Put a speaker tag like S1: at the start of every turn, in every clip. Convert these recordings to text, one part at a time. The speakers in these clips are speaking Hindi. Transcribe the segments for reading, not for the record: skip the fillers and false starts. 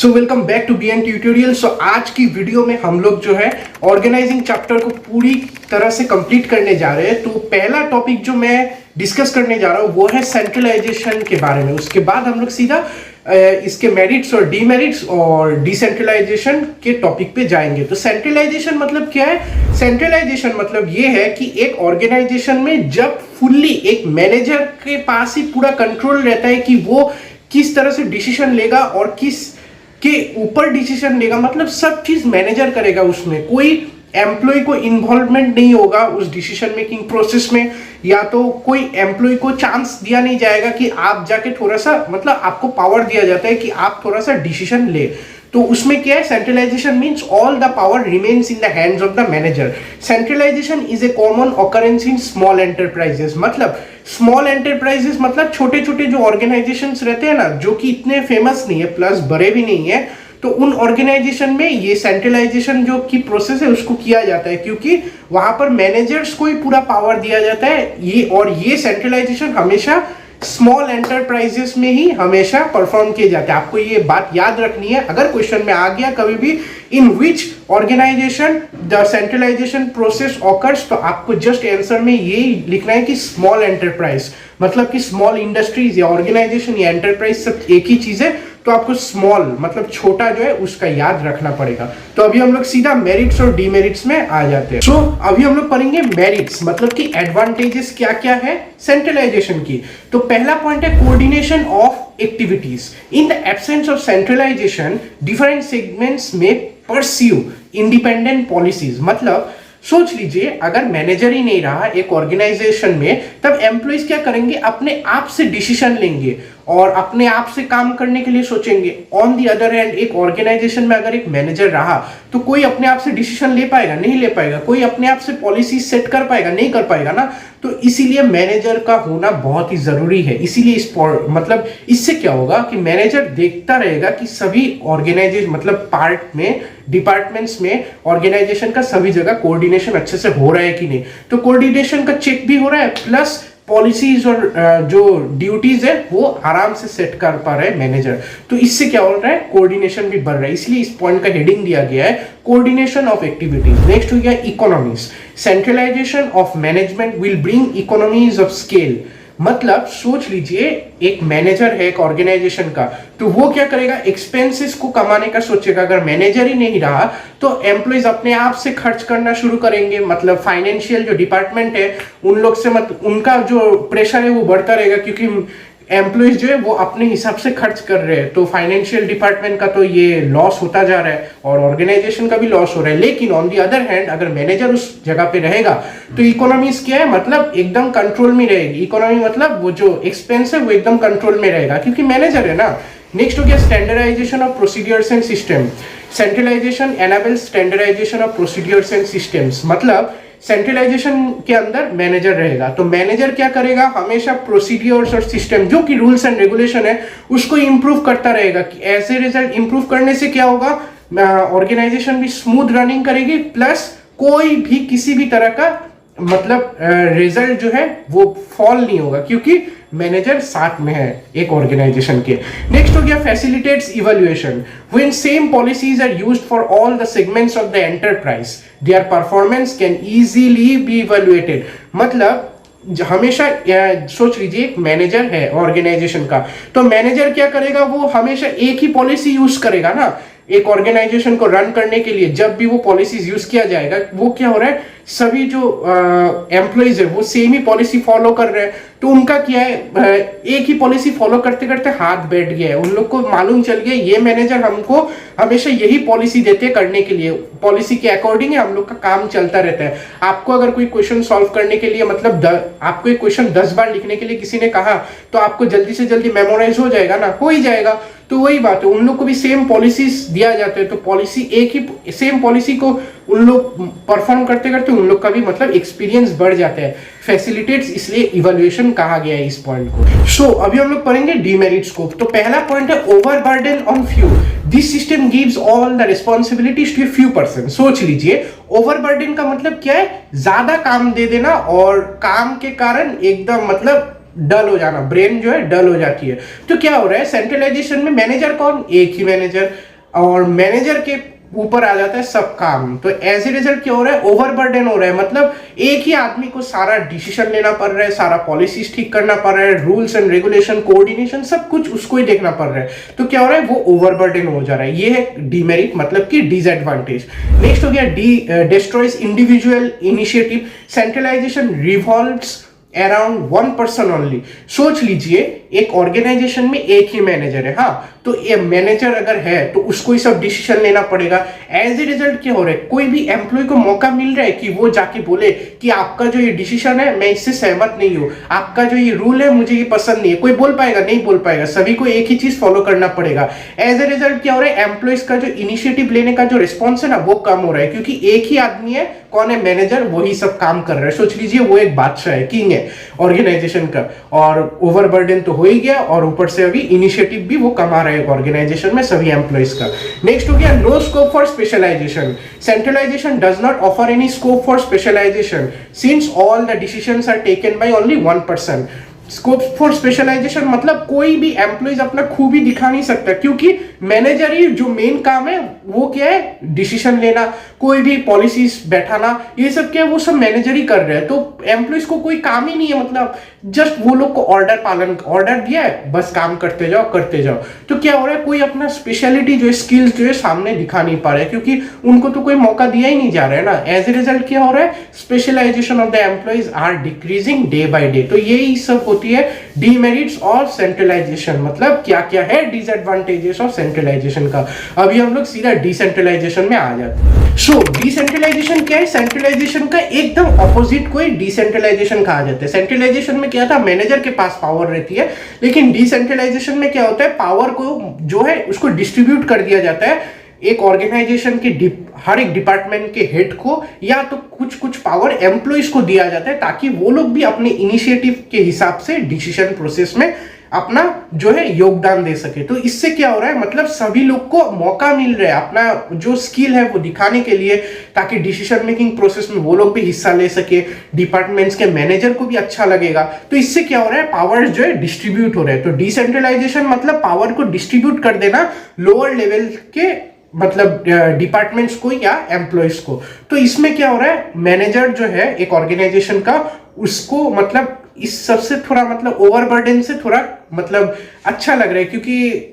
S1: So welcome back to BN tutorial. So आज की वीडियो में हम लोग जो है ऑर्गेनाइजिंग चैप्टर को पूरी तरह से कंप्लीट करने जा रहे हैं। तो पहला टॉपिक जो मैं डिस्कस करने जा रहा हूँ वो है सेंट्रलाइजेशन के बारे में। उसके बाद हम लोग सीधा इसके मेरिट्स और डीमेरिट्स और डिसेंट्रलाइजेशन के टॉपिक पे जाएंगे। तो सेंट्रलाइजेशन मतलब क्या है? सेंट्रलाइजेशन मतलब ये है कि एक ऑर्गेनाइजेशन में जब फुल्ली एक मैनेजर के पास ही पूरा कंट्रोल रहता है कि वो किस तरह से डिसीजन लेगा और किस के ऊपर डिसीजन लेगा, मतलब सब चीज मैनेजर करेगा। उसमें कोई एम्प्लॉय को इन्वॉल्वमेंट नहीं होगा उस डिसीजन मेकिंग प्रोसेस में, या तो कोई एम्प्लॉय को चांस दिया नहीं जाएगा कि आप जाके थोड़ा सा, मतलब आपको पावर दिया जाता है कि आप थोड़ा सा डिसीजन ले। तो उसमें क्या है? Centralization means all the power remains in the hands of the manager. Centralization is a common occurrence in small enterprises. मतलब स्मॉल एंटरप्राइजेस मतलब छोटे छोटे जो ऑर्गेनाइजेशंस रहते हैं ना, जो कि इतने फेमस नहीं है प्लस बड़े भी नहीं है, तो उन ऑर्गेनाइजेशन में ये सेंट्रलाइजेशन जो की प्रोसेस है उसको किया जाता है, क्योंकि वहां पर मैनेजर्स को ही पूरा पावर दिया जाता है। और ये सेंट्रलाइजेशन हमेशा स्मॉल एंटरप्राइजेस में ही हमेशा परफॉर्म किए जाते हैं। आपको ये बात याद रखनी है, अगर क्वेश्चन में आ गया कभी भी in which organisation the centralisation process occurs, तो आपको जस्ट आंसर में यही लिखना है कि स्मॉल एंटरप्राइज, मतलब कि स्मॉल इंडस्ट्रीज या ऑर्गेनाइजेशन या एंटरप्राइज सब एक ही चीज है। तो आपको स्मॉल मतलब छोटा जो है उसका याद रखना पड़ेगा। तो अभी हम लोग सीधा मेरिट्स और डीमेरिट्स में आ जाते हैं। सो अभी हम लोग पढ़ेंगे मेरिट्स, मतलब कि एडवांटेजेस क्या क्या है सेंट्रलाइजेशन की। तो पहला पॉइंट है coordination of activities. In the absence of centralization different segments में परस्यू इंडिपेंडेंट पॉलिसीज। मतलब सोच लीजिए अगर मैनेजर ही नहीं रहा एक ऑर्गेनाइजेशन में, तब एम्प्लॉइज क्या करेंगे? अपने आप से डिसीजन लेंगे और अपने आप से काम करने के लिए सोचेंगे। ऑन दी अदर हैंड एक ऑर्गेनाइजेशन में अगर एक मैनेजर रहा तो कोई अपने आप से डिसीजन ले पाएगा? नहीं ले पाएगा। कोई अपने आप से पॉलिसी सेट कर पाएगा? नहीं कर पाएगा ना। तो इसीलिए मैनेजर का होना बहुत ही जरूरी है। इसीलिए इस मतलब इससे क्या होगा कि मैनेजर देखता रहेगा कि सभी ऑर्गेनाइजेशन मतलब पार्ट में डिपार्टमेंट्स में ऑर्गेनाइजेशन का सभी जगह कोऑर्डिनेशन अच्छे से हो रहा है कि नहीं। तो कोऑर्डिनेशन का चेक भी हो रहा है, प्लस पॉलिसीज और जो ड्यूटीज है वो आराम से सेट कर पा रहे हैं मैनेजर। तो इससे क्या हो रहा है? कोऑर्डिनेशन भी बढ़ रहा है। इसलिए इस पॉइंट का हेडिंग दिया गया है कोऑर्डिनेशन ऑफ एक्टिविटीज। नेक्स्ट हो गया economies. Centralization of management will bring economies of scale. मतलब सोच लीजिए एक मैनेजर है एक ऑर्गेनाइजेशन का, तो वो क्या करेगा? एक्सपेंसेस को कमाने का सोचेगा। अगर मैनेजर ही नहीं रहा तो एम्प्लॉइज अपने आप से खर्च करना शुरू करेंगे। मतलब फाइनेंशियल जो डिपार्टमेंट है उन लोग से उनका जो प्रेशर है वो बढ़ता रहेगा, क्योंकि एम्प्लॉइज जो है वो अपने हिसाब से खर्च कर रहे हैं। तो फाइनेंशियल डिपार्टमेंट का तो ये लॉस होता जा रहा है और ऑर्गेनाइजेशन का भी लॉस हो रहा है। लेकिन ऑन दी अदर हैंड अगर मैनेजर उस जगह पे रहेगा तो इकोनॉमीज क्या है? मतलब एकदम कंट्रोल में रहेगी। इकोनॉमी मतलब वो जो एक्सपेंस है वो एकदम कंट्रोल में रहेगा, क्योंकि मैनेजर है ना। नेक्स्ट हो गया standardization of procedures and system. Centralization enables standardization of procedures and systems. मतलब सेंट्रलाइजेशन के अंदर मैनेजर रहेगा तो मैनेजर क्या करेगा? हमेशा प्रोसीड्यूर्स और सिस्टम जो कि रूल्स एंड रेगुलेशन है उसको इंप्रूव करता रहेगा। कि ऐसे रिजल्ट इंप्रूव करने से क्या होगा? ऑर्गेनाइजेशन भी स्मूथ रनिंग करेगी, प्लस कोई भी किसी भी तरह का मतलब रिजल्ट जो है वो फॉल नहीं होगा, क्योंकि मैनेजर साथ में है एक ऑर्गेनाइजेशन के। नेक्स्ट हो गया facilitates evaluation. When same policies are used for all the segments of the enterprise their performance can easily be evaluated. मतलब हमेशा सोच लीजिए एक मैनेजर है ऑर्गेनाइजेशन का, तो मैनेजर क्या करेगा? वो हमेशा एक ही पॉलिसी यूज करेगा ना एक ऑर्गेनाइजेशन को रन करने के लिए। जब भी वो पॉलिसीज यूज किया जाएगा, वो क्या हो रहा है? सभी जो एम्प्लॉइज है वो सेम ही पॉलिसी फॉलो कर रहे हैं। तो उनका क्या है? एक ही पॉलिसी फॉलो करते करते हाथ बैठ गया है। उन लोग को मालूम चल गया ये मैनेजर हमको हमेशा यही पॉलिसी देते करने के लिए, पॉलिसी के अकॉर्डिंग हम लोग का काम चलता रहता है। आपको अगर कोई क्वेश्चन सॉल्व करने के लिए मतलब आपको एक क्वेश्चन 10 बार लिखने के लिए किसी ने कहा तो आपको जल्दी से जल्दी मेमोराइज हो जाएगा ना? हो ही जाएगा। तो वही बात है, उन लोग को भी सेम पॉलिसीज दिया जाते हैं। तो पॉलिसी एक ही सेम पॉलिसी को उन लोग परफॉर्म करते करते उन लोग का भी मतलब एक्सपीरियंस बढ़ जाता है। फैसिलिटेट्स इसलिए इवैल्यूएशन कहा गया है इस पॉइंट को। सो अभी हम लोग पढ़ेंगे डीमेरिट्स को। तो पहला पॉइंट है overburden on few. This system gives all the responsibilities to few person. सोच लीजिए ओवरबर्डन का मतलब क्या है? ज्यादा काम दे देना और काम के कारण एकदम मतलब डल हो जाना, ब्रेन जो है डल हो जाती है। तो क्या हो रहा है सेंट्रलाइजेशन में? मैनेजर कौन? एक ही मैनेजर। और मैनेजर के ऊपर आ जाता है सब काम। तो एज ए रिजल्ट क्या हो रहा है, ओवरबर्डन हो रहा है, मतलब एक ही आदमी को सारा डिसीजन लेना पड़ रहा है, सारा पॉलिसीज ठीक करना पड़ रहा है, रूल्स एंड रेगुलेशन, कोऑर्डिनेशन सब कुछ उसको ही देखना पड़ रहा है। तो क्या हो रहा है, वो ओवरबर्डन हो जा रहा है। ये है डीमेरिट, मतलब कि डिसएडवांटेज। नेक्स्ट हो गया destroys individual initiative, centralization revolves around one person only. सोच लीजिए एक ऑर्गेनाइजेशन में एक ही मैनेजर है, हाँ, तो ये मैनेजर अगर है तो उसको ही सब डिसीजन लेना पड़ेगा। एज ए रिजल्ट क्या हो रहा है, कोई भी एम्प्लॉय को मौका मिल रहा है कि वो जाके बोले कि आपका जो ये डिसीजन है मैं इससे सहमत नहीं हूं, आपका जो ये रूल है मुझे ये पसंद नहीं है। कोई बोल पाएगा? नहीं बोल पाएगा, सभी को एक ही चीज फॉलो करना पड़ेगा। एज ए रिजल्ट क्या हो रहा है, एम्प्लॉयज का जो इनिशिएटिव लेने का जो रिस्पॉन्स है ना वो कम हो रहा है, क्योंकि एक ही आदमी है, कौन है, मैनेजर, वही सब काम कर रहा है। सोच लीजिए वो एक बादशाह है, किंग है ऑर्गेनाइजेशन का, और ओवरबर्डन तो हो ही गया और ऊपर से अभी इनिशिएटिव भी वो कमा रहे हैं ऑर्गेनाइजेशन में सभी एम्प्लॉयज का। नेक्स्ट हो गया no scope for specialization, centralization does not offer any scope for specialization since all the decisions are taken by only one person. Scope for specialization मतलब कोई भी एम्प्लॉइज अपना खूबी दिखा नहीं सकता, क्योंकि मैनेजर ही जो मेन काम है वो क्या है, डिसीजन लेना, कोई भी पॉलिसीज बैठाना, ये सब क्या है वो सब मैनेजर ही कर रहे हैं। तो एम्प्लॉइज को कोई काम ही नहीं है, मतलब जस्ट वो लोग को ऑर्डर दिया है, बस काम करते जाओ करते जाओ। तो क्या हो रहा है, कोई अपना स्पेशलिटी जो है, स्किल्स जो है सामने दिखा नहीं पा रहे, क्योंकि उनको तो कोई मौका दिया ही नहीं जा रहा है ना। एज ए रिजल्ट क्या हो रहा है, specialization of the employees are decreasing day by day. तो यही सब होती है डीमेरिट्स और सेंट्रलाइजेशन। मतलब क्या क्या है डिसएडवांटेजेस ऑफ सेंट्रलाइजेशन का। अभी हम लोग सीधा डिसेंट्रलाइजेशन में आ जाते हैं। सो डिसेंट्रलाइजेशन क्या है, सेंट्रलाइजेशन का एकदम ऑपोजिट को डिसेंट्रलाइजेशन कहा जाता है। सेंट्रलाइजेशन में क्या था, मैनेजर के पास पावर रहती है, लेकिन डिसेंट्रलाइजेशन में क्या होता है, पावर को जो है उसको डिस्ट्रीब्यूट कर दिया जाता है एक ऑर्गेनाइजेशन के हर एक डिपार्टमेंट के हेड को, या तो कुछ कुछ पावर एम्प्लॉइज को दिया जाता है, ताकि वो लोग भी अपने इनिशिएटिव के हिसाब से डिसीजन प्रोसेस में अपना जो है योगदान दे सके। तो इससे क्या हो रहा है, मतलब सभी लोग को मौका मिल रहा है अपना जो स्किल है वो दिखाने के लिए, ताकि डिसीजन मेकिंग प्रोसेस में वो लोग भी हिस्सा ले सके, डिपार्टमेंट्स के मैनेजर को भी अच्छा लगेगा। तो इससे क्या हो रहा है, पावर जो है डिस्ट्रीब्यूट हो रहा है। तो डिसेंट्रलाइजेशन मतलब पावर को डिस्ट्रीब्यूट कर देना लोअर लेवल के मतलब डिपार्टमेंट्स को या एम्प्लॉइज को। तो इसमें क्या हो रहा है, मैनेजर जो है एक ऑर्गेनाइजेशन का, उसको मतलब इस सबसे थोड़ा मतलब ओवरबर्डन से थोड़ा मतलब अच्छा लग रहा है, क्योंकि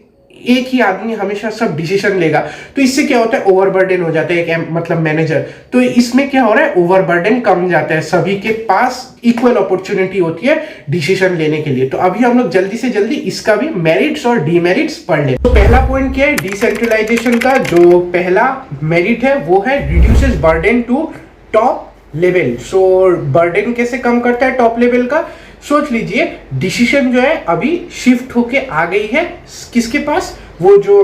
S1: एक ही आदमी हमेशा सब डिसीजन लेगा। तो इससे क्या होता है, ओवरबर्डन हो जाता है एक मतलब मैनेजर। तो इसमें क्या हो रहा है, ओवरबर्डन कम जाता है, सभी के पास इक्वल अपॉर्चुनिटी होती है डिसीजन लेने के लिए। तो अभी हम लोग जल्दी से जल्दी इसका भी मेरिट्स और डीमेरिट्स पढ़ ले। तो पहला पॉइंट क्या है, डिसेंट्रलाइजेशन का जो पहला मेरिट है वो है reduces burden to top level. So burden कैसे कम करता है टॉप लेवल का, सोच लीजिए डिसीजन जो है अभी शिफ्ट होके आ गई है किसके पास, वो जो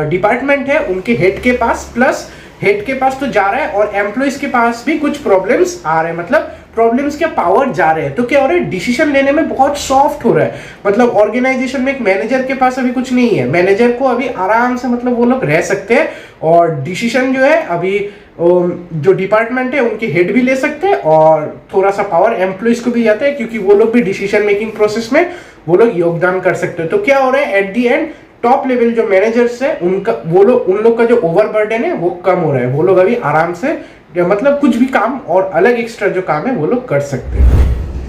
S1: डिपार्टमेंट है उनके हेड के पास, प्लस हेड के पास तो जा रहा है और एम्प्लॉइज के पास भी कुछ प्रॉब्लम्स आ रहे हैं, मतलब प्रॉब्लम्स के पावर जा रहे हैं। तो क्या हो रहा है, डिसीजन लेने में बहुत सॉफ्ट हो रहा है। मतलब ऑर्गेनाइजेशन में एक मैनेजर के पास अभी कुछ नहीं है, मैनेजर को अभी आराम से मतलब वो लोग रह सकते हैं, और डिसीजन जो है अभी जो डिपार्टमेंट है उनके हेड भी ले सकते हैं, और थोड़ा सा पावर एम्प्लॉइज को भी जाता है, क्योंकि वो लोग भी डिसीजन मेकिंग प्रोसेस में वो लोग योगदान कर सकते हैं। तो क्या हो रहा है, at the and top level जो मैनेजर्स है उनका उन लोग का जो ओवरबर्डन है वो कम हो रहा है। वो लोग अभी आराम से मतलब कुछ भी काम और अलग एक्स्ट्रा जो काम है वो लोग कर सकते हैं।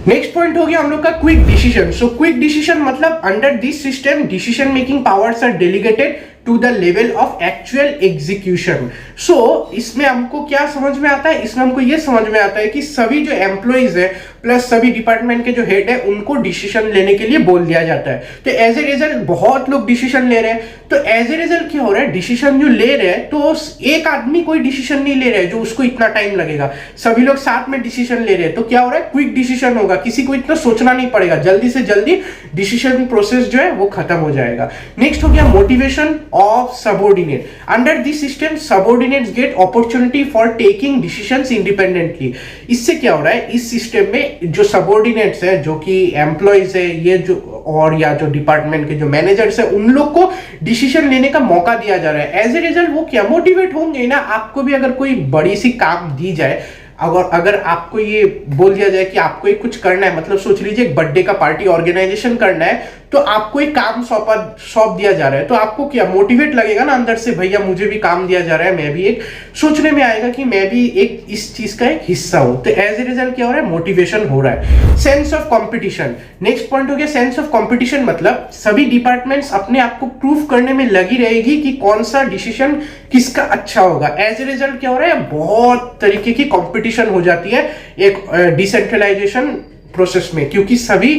S1: नेक्स्ट पॉइंट हो गया हम लोग का quick decision. So quick decision मतलब under this system decision making powers are delegated to the level of actual execution. So इसमें हमको क्या समझ में आता है, इसमें हमको ये समझ में आता है कि सभी जो एम्प्लॉइज है प्लस सभी डिपार्टमेंट के जो हेड है उनको डिसीजन लेने के लिए बोल दिया जाता है। तो एज ए रिजल्ट बहुत लोग डिसीजन ले रहे हैं। तो एज ए रिजल्ट क्या हो रहा है, डिसीजन जो ले रहे हैं तो एक आदमी कोई डिसीजन नहीं ले रहा है जो उसको इतना टाइम लगेगा, सभी लोग साथ में डिसीजन ले रहे हैं। तो क्या हो रहा है, क्विक डिसीजन होगा, किसी को इतना सोचना नहीं पड़ेगा, जल्दी से जल्दी डिसीजन प्रोसेस जो है वो खत्म हो जाएगा। नेक्स्ट हो गया motivation of subordinate. Under this system, subordinates get opportunity for taking decisions independently. इससे क्या हो रहा है, इस सिस्टम में जो सबॉर्डिनेट्स है, जो कि एम्प्लॉइज है, ये जो और या जो डिपार्टमेंट के जो मैनेजर्स है, उन लोग को डिसीजन लेने का मौका दिया जा रहा है। एज ए रिजल्ट वो क्या मोटिवेट होंगे ना। आपको भी अगर कोई बड़ी सी काम दी जाए, अगर आपको ये बोल दिया जाए कि आपको एक कुछ करना है, मतलब सोच लीजिए एक बर्थडे का पार्टी ऑर्गेनाइजेशन करना है, तो आपको एक काम सौंप दिया जा रहा है, तो आपको क्या मोटिवेट लगेगा ना अंदर से, भैया मुझे भी काम दिया जा रहा है, मैं भी एक सोचने में आएगा कि मैं भी एक इस चीज का एक हिस्सा हूं। तो एज ए रिजल्ट क्या हो रहा है, मोटिवेशन हो रहा है। Sense of competition, next point हो गया सेंस ऑफ कंपटीशन, मतलब सभी डिपार्टमेंट्स अपने आप को प्रूव करने में लगी रहेगी कि कौन सा डिसीजन किसका अच्छा होगा। एज ए रिजल्ट क्या हो रहा है, बहुत तरीके की कंपटीशन हो जाती है एक डिसेंट्रलाइजेशन प्रोसेस में, क्योंकि सभी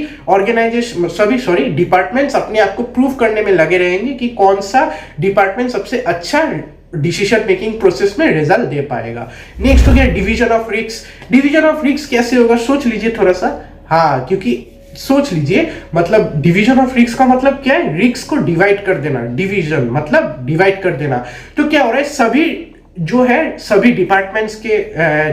S1: डिपार्टमेंट्स अपने आप को प्रूव करने में लगे रहेंगे कि कौन सा डिपार्टमेंट सबसे अच्छा डिसीजन मेकिंग प्रोसेस में रिजल्ट दे पाएगा। नेक्स्ट हो गया division of risk. Division of risk कैसे होगा, सोच लीजिए थोड़ा सा। हाँ, क्योंकि सोच लीजिए, मतलब डिवीजन ऑफ रिस्क का मतलब क्या है, रिस्क को डिवाइड कर देना। डिवीजन मतलब डिवाइड कर देना। तो क्या हो रहा है, सभी डिपार्टमेंट्स के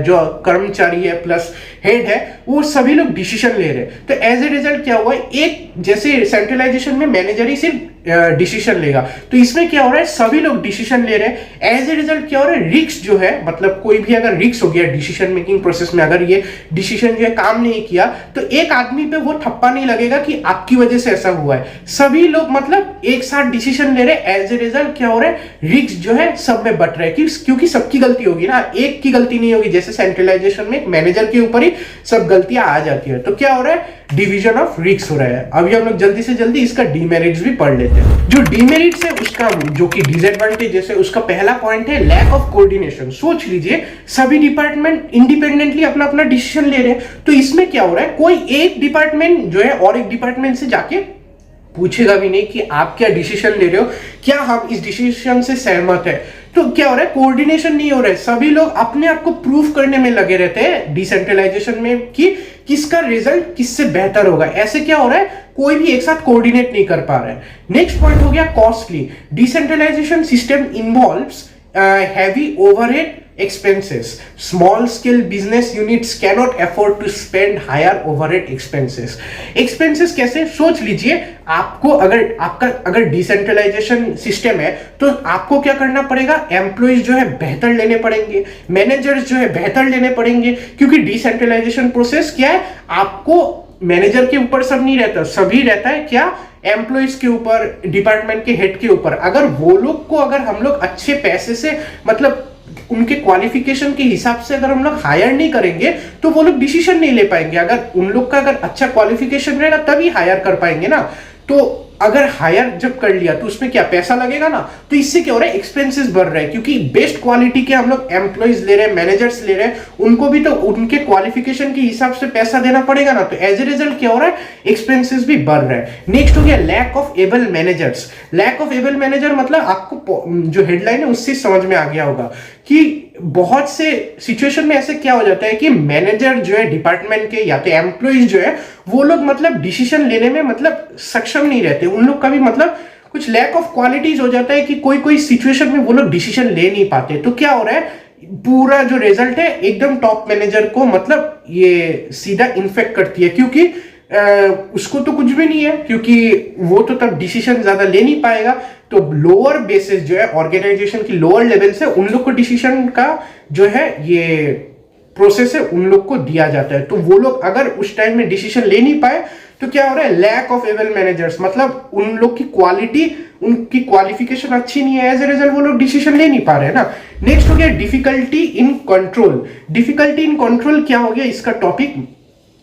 S1: जो कर्मचारी है प्लस हेड है, वो सभी लोग डिसीजन ले रहे हैं। तो एज ए रिजल्ट क्या हुआ, एक जैसे सेंट्रलाइजेशन में मैनेजर ही सिर्फ डिसीजन लेगा, तो इसमें क्या हो रहा है, सभी लोग डिसीजन ले रहे हैं। एज ए रिजल्ट क्या हो रहा है, रिस्क जो है, मतलब कोई भी अगर रिस्क हो गया डिसीजन मेकिंग प्रोसेस में, अगर ये डिसीजन जो है काम नहीं किया, तो एक आदमी पे वो ठप्पा नहीं लगेगा कि आपकी वजह से ऐसा हुआ है। सभी लोग मतलब एक साथ डिसीजन ले रहे हैं। एज ए रिजल्ट क्या हो रहा है, रिस्क जो है सब में बट रहा है, क्योंकि सबकी गलती होगी ना, एक की गलती नहीं होगी। जैसे सेंट्रलाइजेशन में मैनेजर के ऊपर ही सब गलतियां आ जाती है। तो क्या हो रहा है, डिवीजन ऑफ रिस्क हो रहा है। अभी हम लोग जल्दी से जल्दी इसका डीमेरिट्स भी पढ़ लेते हैं। जो डीमेरिट्स है उसका, जो कि डिसएडवांटेज है उसका पहला पॉइंट है लैक ऑफ कोऑर्डिनेशन। सोच लीजिए, सभी डिपार्टमेंट इंडिपेंडेंटली अपना अपना डिसीजन ले रहे हैं, तो इसमें क्या हो रहा है, कोई एक डिपार्टमेंट जो है और एक डिपार्टमेंट से जाके पूछेगा भी नहीं कि आप क्या डिसीजन ले रहे हो, क्या हम इस डिसीजन से सहमत है। तो क्या हो रहा है, कोऑर्डिनेशन नहीं हो रहा है। सभी लोग अपने आप को प्रूव करने में लगे रहते हैं डिसेंट्रलाइजेशन में कि किसका रिजल्ट किससे बेहतर होगा। ऐसे क्या हो रहा है, कोई भी एक साथ कोऑर्डिनेट नहीं कर पा रहा है। नेक्स्ट पॉइंट हो गया costly. Decentralization system involves heavy overhead expenses. Small scale business units cannot afford to spend higher overhead expenses. Expenses कैसे, सोच लीजिए, आपको अगर डिसेंट्रलाइजेशन सिस्टम है तो आपको क्या करना पड़ेगा, एम्प्लॉइज जो है बेहतर लेने पड़ेंगे, मैनेजर्स जो है बेहतर लेने पड़ेंगे, क्योंकि डिसेंट्रलाइजेशन प्रोसेस क्या है, आपको मैनेजर के ऊपर सब नहीं रहता, सभी रहता है क्या, एम्प्लॉइज के ऊपर, डिपार्टमेंट के हेड के ऊपर। अगर वो लोग को अगर हम लोग अच्छे पैसे से, मतलब उनके क्वालिफिकेशन के हिसाब से अगर हम लोग हायर नहीं करेंगे, तो वो लोग डिसीजन नहीं ले पाएंगे। अगर उन लोग का अगर अच्छा क्वालिफिकेशन रहेगा तभी हायर कर पाएंगे ना। तो अगर हायर जब कर लिया तो उसमें क्या पैसा लगेगा ना, तो इससे क्या हो रहा है, एक्सपेंसेस बढ़ रहा है, क्योंकि बेस्ट क्वालिटी के हम लोग एम्प्लॉइज ले रहे हैं, मैनेजर्स ले रहे हैं, उनको भी तो उनके क्वालिफिकेशन के हिसाब से पैसा देना पड़ेगा ना। तो एज ए रिजल्ट क्या हो रहा है, एक्सपेंसेस भी बढ़ रहा है। नेक्स्ट हो गया lack of able managers. Lack of able manager मतलब आपको जो हेडलाइन है उससे समझ में आ गया होगा कि बहुत से सिचुएशन में ऐसे क्या हो जाता है कि मैनेजर जो है डिपार्टमेंट के या तो एम्प्लॉइज जो है, वो लोग मतलब डिसीजन लेने में मतलब सक्षम नहीं रहते। उन लोग का भी मतलब कुछ लैक ऑफ क्वालिटीज हो जाता है कि कोई कोई सिचुएशन में वो लोग डिसीजन ले नहीं पाते। तो क्या हो रहा है, पूरा जो रिजल्ट है एकदम टॉप मैनेजर को मतलब ये सीधा इन्फेक्ट करती है, क्योंकि उसको तो कुछ भी नहीं है, क्योंकि वो तो तब डिसीजन ज्यादा ले नहीं पाएगा। तो लोअर बेसिस जो है, ऑर्गेनाइजेशन की लोअर लेवल से उन लोग को डिसीजन का जो है ये प्रोसेस है उन लोग को दिया जाता है। तो वो लोग अगर उस टाइम में डिसीजन ले नहीं पाए तो क्या हो रहा है, लैक ऑफ एबल मैनेजर्स, मतलब उन लोग की क्वालिटी, उनकी क्वालिफिकेशन अच्छी नहीं है, एज ए रिजल्ट वो लोग डिसीजन ले नहीं पा रहे हैं ना। नेक्स्ट हो गया difficulty in control. Difficulty in control क्या हो गया इसका टॉपिक,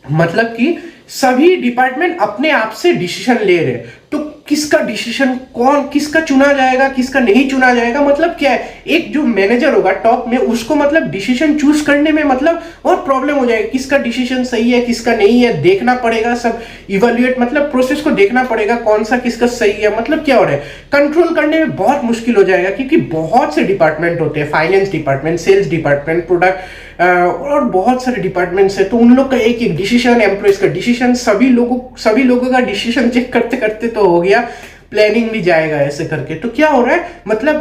S1: मतलब कि सभी डिपार्टमेंट अपने आप से डिसीजन ले रहे हैं, तो किसका डिसीजन, कौन किसका चुना जाएगा किसका नहीं चुना जाएगा, मतलब क्या है, एक जो मैनेजर होगा टॉप में उसको मतलब डिसीजन चूज करने में मतलब बहुत प्रॉब्लम हो जाएगी, किसका डिसीजन सही है किसका नहीं है, देखना पड़ेगा, सब इवेल्युएट मतलब प्रोसेस को देखना पड़ेगा कौन सा किसका सही है। मतलब क्या हो रहा है, कंट्रोल करने में बहुत मुश्किल हो जाएगा, क्योंकि बहुत से डिपार्टमेंट होते हैं, finance department, sales department, product और बहुत सारे डिपार्टमेंट्स है। तो उन लोग का एक एक डिसीजन, एम्प्लॉइज का डिसीजन, सभी लोगों का डिसीजन चेक करते करते तो हो गया, प्लानिंग भी जाएगा ऐसे करके। तो क्या हो रहा है, मतलब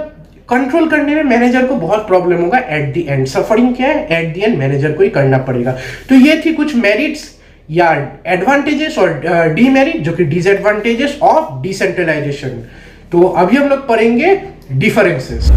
S1: कंट्रोल करने में मैनेजर को बहुत प्रॉब्लम होगा एट द एंड। सफरिंग क्या है, एट द एंड मैनेजर को ही करना पड़ेगा। तो ये थी कुछ मेरिट्स या एडवांटेजेस और डीमेरिट, जो कि डिसएडवांटेजेस ऑफ डिसेंट्रलाइजेशन। तो अभी हम लोग पढ़ेंगे डिफरेंसेस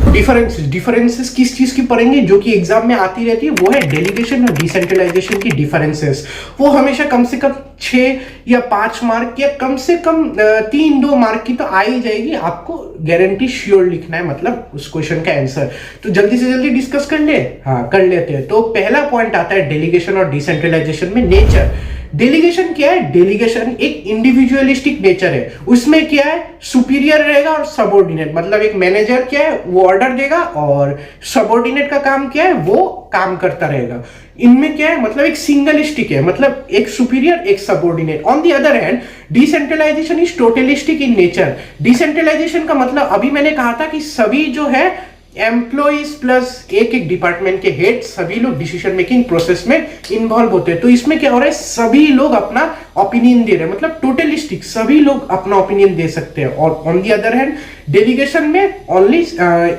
S1: किस चीज की पढ़ेंगे जो कि एग्जाम में आती रहती है, वो है डेलीगेशन और डिसेंट्रलाइजेशन की डिफरेंसेस। वो हमेशा कम से कम 6 या 5 मार्क या कम से कम 3-2 मार्क की तो आ ही जाएगी, आपको गारंटी श्योर लिखना है, मतलब उस क्वेश्चन का आंसर। तो जल्दी से जल्दी डिस्कस कर ले, हाँ कर लेते हैं। तो पहला पॉइंट आता है डेलीगेशन और डिसेंट्रलाइजेशन में नेचर। डेलीगेशन क्या है? डेलीगेशन एक इंडिविजुअलिस्टिक नेचर है। उसमें क्या है? सुपीरियर रहेगा और सबऑर्डिनेट, मतलब एक मैनेजर क्या है वो ऑर्डर देगा और सबऑर्डिनेट का काम क्या है वो काम करता रहेगा। इनमें क्या है? मतलब एक सिंगलिस्टिक है, मतलब एक सुपीरियर एक subordinate. On the other hand decentralisation is totalistic in nature. Decentralisation का मतलब अभी मैंने कहा था कि सभी जो है एम्प्लॉइज प्लस एक एक डिपार्टमेंट के हेड सभी लोग डिसीजन मेकिंग प्रोसेस में इन्वॉल्व होते हैं। तो इसमें क्या हो रहा है? सभी लोग अपना ओपिनियन दे रहे हैं, मतलब टोटलिस्टिक, सभी लोग अपना ओपिनियन दे सकते हैं। और on the other hand delegation में ओनली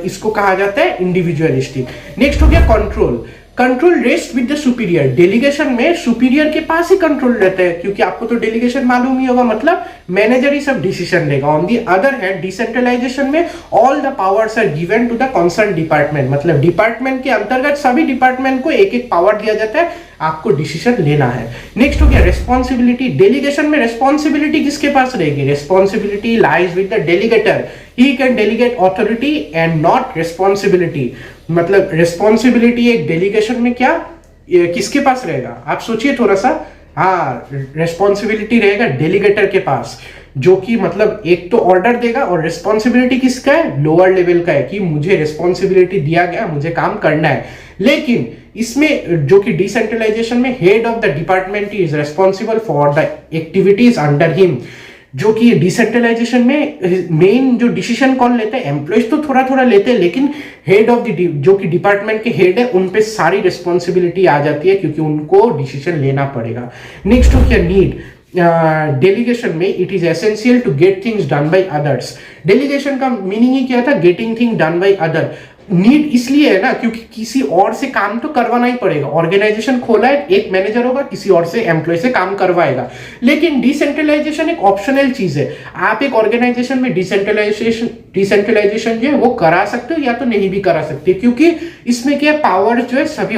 S1: इसको कहा जाता है इंडिविजुअलिस्टिक। नेक्स्ट हो गया control. Control rest with the superior. Delegation में सुपीरियर के पास ही कंट्रोल रहता है, क्योंकि आपको तो डेलीगेशन मालूम ही होगा, मतलब मैनेजर ही सब डिसीजन लेगा। On the other hand decentralisation में all the powers are given to the concern department, मतलब डिपार्टमेंट के अंतर्गत सभी डिपार्टमेंट को एक एक पावर दिया जाता है, आपको डिसीजन लेना है। नेक्स्ट हो गया रेस्पॉन्सिबिलिटी। डेलीगेशन में रेस्पॉन्सिबिलिटी किसके पास रहेगी? Responsibility lies with the delegator. He can delegate authority and not responsibility, मतलब रेस्पॉन्सिबिलिटी एक डेलीगेशन में क्या किसके पास रहेगा? आप सोचिए थोड़ा सा। हाँ, रेस्पॉन्सिबिलिटी रहेगा डेलीगेटर के पास, जो कि मतलब एक तो ऑर्डर देगा, और रेस्पॉन्सिबिलिटी किसका है? लोअर लेवल का है, कि मुझे रेस्पॉन्सिबिलिटी दिया गया, मुझे काम करना है। लेकिन इसमें जो कि डिसेंट्रलाइजेशन में head of the department is responsible for the activities under him. जो कि डिसेंट्रलाइजेशन में मेन जो डिसीजन कौन लेते हैं? एम्प्लॉइज तो थोड़ा थोड़ा लेते हैं, लेकिन हेड ऑफ द जो कि डिपार्टमेंट के हेड है उन पे सारी रिस्पॉन्सिबिलिटी आ जाती है, क्योंकि उनको डिसीजन लेना पड़ेगा। नेक्स्ट हो क्या नीड। डेलीगेशन में it is essential to get things done by others. Delegation का मीनिंग ही क्या था? Getting thing done by other. Need इसलिए है ना क्योंकि किसी और से काम तो करवाना ही पड़ेगा। ऑर्गेनाइजेशन खोला है, एक मैनेजर होगा, किसी और से एम्प्लॉय से काम करवाएगा। लेकिन डिसेंट्रलाइजेशन एक ऑप्शनल चीज है। आप एक ऑर्गेनाइजेशन में डिसेंट्रलाइजेशन जो है वो करा सकते हो या तो नहीं भी करा सकते, क्योंकि इसमें क्या पावर जो है सभी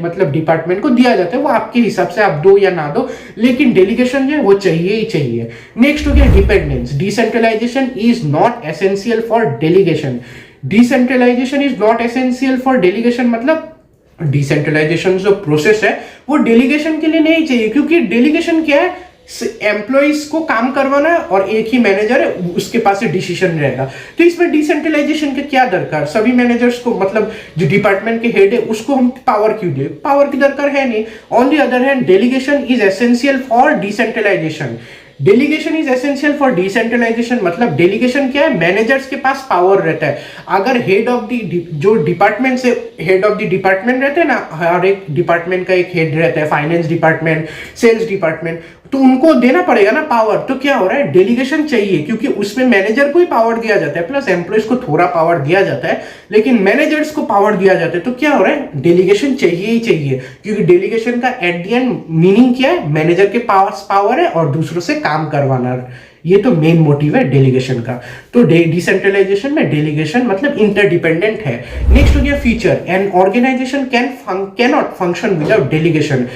S1: मतलब डिपार्टमेंट को दिया जाता है, वो आपके हिसाब से आप दो या ना दो, लेकिन डेलीगेशन जो है वो चाहिए ही चाहिए। नेक्स्ट हो गया dependence. Decentralization is not essential for delegation. Decentralization is not essential for delegation, मतलब डिसेंट्रलाइजेशन जो प्रोसेस है वो डेलीगेशन के लिए नहीं चाहिए, क्योंकि डेलीगेशन क्या है? एम्प्लॉइज को काम करवाना है और एक ही मैनेजर है, उसके पास डिसीजन रहेगा। तो इसमें डिसेंट्रलाइजेशन का क्या दरकार? सभी मैनेजर्स को, मतलब जो डिपार्टमेंट के हेड है उसको हम पावर क्यों दे? पावर की दरकार है नहीं। On the other hand delegation is essential for decentralization. Delegation is essential for decentralization, मतलब डेलीगेशन क्या है? मैनेजर्स के पास पावर रहता है। अगर हेड ऑफ द जो डिपार्टमेंट से हेड ऑफ द डिपार्टमेंट रहते हैं ना, हर एक डिपार्टमेंट का एक हेड रहता है, फाइनेंस डिपार्टमेंट, सेल्स डिपार्टमेंट, तो उनको देना पड़ेगा ना पावर। तो क्या हो रहा है? डेलीगेशन चाहिए, क्योंकि उसमें मैनेजर को ही पावर दिया जाता है, प्लस एम्प्लॉइज को थोड़ा पावर दिया जाता है, लेकिन मैनेजर्स को पावर दिया जाता है। तो क्या हो रहा है? डेलीगेशन चाहिए ही चाहिए, क्योंकि डेलीगेशन का एट द एंड मीनिंग क्या है? मैनेजर के पास पावर है और दूसरों से काम करवाना। ये तो मेन मोटिव है डेलीगेशन का। तो डिसेंट्रलाइजेशन में डेलीगेशन मतलब इंटरडिपेंडेंट है। नेक्स्ट हो गया feature. An organization can not function without delegation.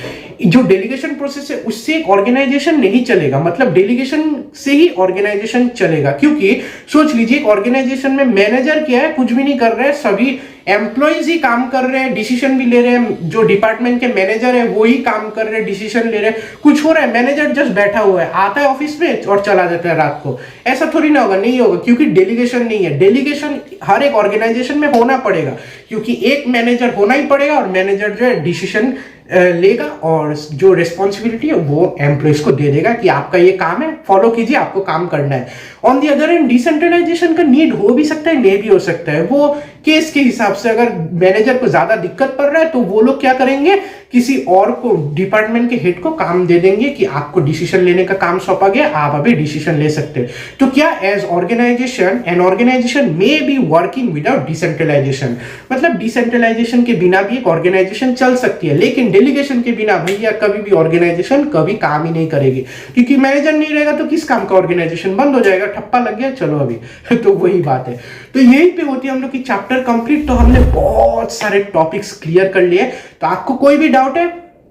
S1: जो डेलीगेशन प्रोसेस है उससे एक ऑर्गेनाइजेशन नहीं चलेगा, मतलब डेलीगेशन से ही ऑर्गेनाइजेशन चलेगा। क्योंकि सोच लीजिए एक ऑर्गेनाइजेशन में मैनेजर क्या है? कुछ भी नहीं कर रहे हैं, सभी एम्प्लॉइज ही काम कर रहे हैं, डिसीजन भी ले रहे हैं। जो डिपार्टमेंट के मैनेजर है वो ही काम कर रहे हैं, डिसीजन ले रहे हैं, कुछ हो रहा है, मैनेजर जस्ट बैठा हुआ है, आता है ऑफिस में और चला जाता है रात को। ऐसा थोड़ी ना होगा, नहीं होगा, क्योंकि डेलीगेशन नहीं है। डेलीगेशन हर एक ऑर्गेनाइजेशन में होना पड़ेगा, क्योंकि एक मैनेजर होना ही पड़ेगा और मैनेजर जो है डिसीजन लेगा और जो रिस्पॉन्सिबिलिटी है वो एम्प्लॉइज को दे देगा कि आपका ये काम है, फॉलो कीजिए, आपको काम करना है। On the other hand decentralization का नीड हो भी सकता है, नहीं भी हो सकता है, वो केस के हिसाब से। अगर मैनेजर को ज्यादा दिक्कत पड़ रहा है तो वो लोग क्या करेंगे? किसी और को, डिपार्टमेंट के हेड को काम दे देंगे कि आपको डिसीजन लेने का काम सौंपा गया, आप अभी डिसीजन ले सकते हैं। तो क्या as organization an organization may be working without decentralization, मतलब डिसेंट्रलाइजेशन के बिना भी एक ऑर्गेनाइजेशन चल सकती है, लेकिन डेलीगेशन के बिना भैया कभी भी ऑर्गेनाइजेशन कभी काम ही नहीं करेगी, क्योंकि मैनेजर नहीं रहेगा तो किस काम का ऑर्गेनाइजेशन बंद हो जाएगा, ठप्पा लग गया चलो अभी तो वही बात है। तो यही पे होती है हम लोग की चैप्टर कंप्लीट। तो हमने बहुत सारे टॉपिक्स क्लियर कर लिए। तो आपको कोई भी डाउट है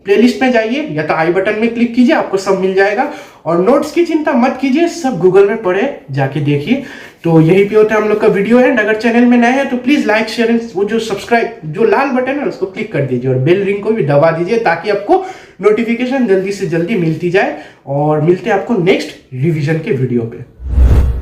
S1: प्लेलिस्ट में जाइए या तो आई बटन में क्लिक कीजिए, आपको सब मिल जाएगा। और नोट्स की चिंता मत कीजिए, सब गूगल में पढ़े जाके देखिए। तो यही पे होता है हम लोग का वीडियो है। अगर चैनल में नए हैं तो प्लीज लाइक शेयर एंड वो जो सब्सक्राइब जो लाल बटन है उसको क्लिक कर दीजिए और बेल रिंग को भी दबा दीजिए, ताकि आपको नोटिफिकेशन जल्दी से जल्दी मिलती जाए। और मिलते हैं आपको नेक्स्ट रिवीजन के वीडियो पे।